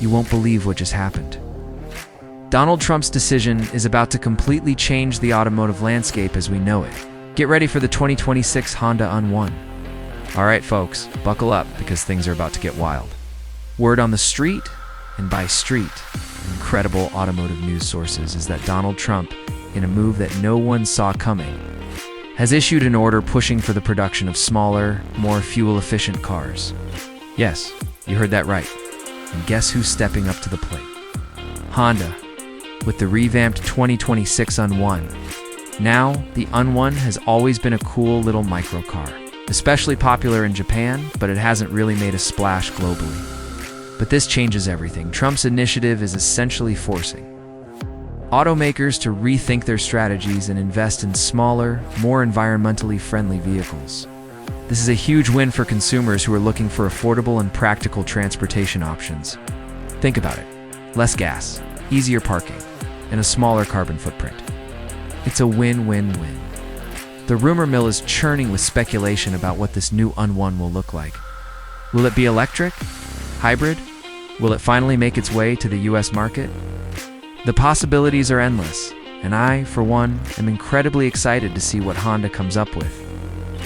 You won't believe what just happened. Donald Trump's decision is about to completely change the automotive landscape as we know it. Get ready for the 2026 Honda Un1. All right, folks, buckle up because things are about to get wild. Word on the street, and by street, incredible automotive news sources, is that Donald Trump, in a move that no one saw coming, has issued an order pushing for the production of smaller, more fuel-efficient cars. Yes, you heard that right. And guess who's stepping up to the plate? Honda, with the revamped 2026 Un1. Now, the Un1 has always been a cool little microcar, especially popular in Japan, but it hasn't really made a splash globally. But this changes everything. Trump's initiative is essentially forcing automakers to rethink their strategies and invest in smaller, more environmentally friendly vehicles. This is a huge win for consumers who are looking for affordable and practical transportation options. Think about it. Less gas, easier parking, and a smaller carbon footprint. It's a win-win-win. The rumor mill is churning with speculation about what this new Un1 will look like. Will it be electric? Hybrid? Will it finally make its way to the US market? The possibilities are endless, and I, for one, am incredibly excited to see what Honda comes up with.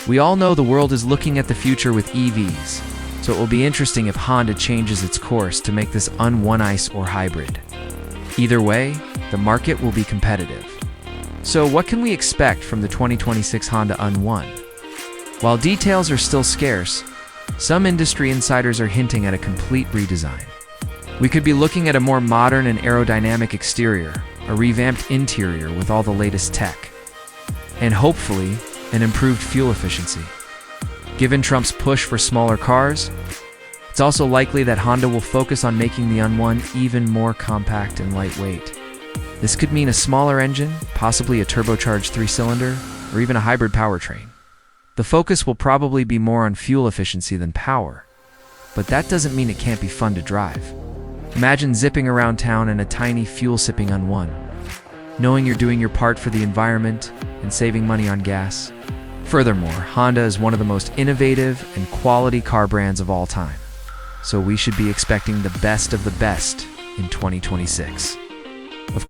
We all know the world is looking at the future with EVs, so it will be interesting if Honda changes its course to make this Un1 ICE or hybrid. Either way, the market will be competitive. So what can we expect from the 2026 Honda Un1? While details are still scarce, some industry insiders are hinting at a complete redesign. We could be looking at a more modern and aerodynamic exterior, a revamped interior with all the latest tech, and hopefully, an improved fuel efficiency. Given Trump's push for smaller cars, it's also likely that Honda will focus on making the Un1 even more compact and lightweight. This could mean a smaller engine, possibly a turbocharged 3-cylinder, or even a hybrid powertrain. The focus will probably be more on fuel efficiency than power, but that doesn't mean it can't be fun to drive. Imagine zipping around town in a tiny fuel-sipping Un1, knowing you're doing your part for the environment and saving money on gas. Furthermore, Honda is one of the most innovative and quality car brands of all time, so we should be expecting the best of the best in 2026.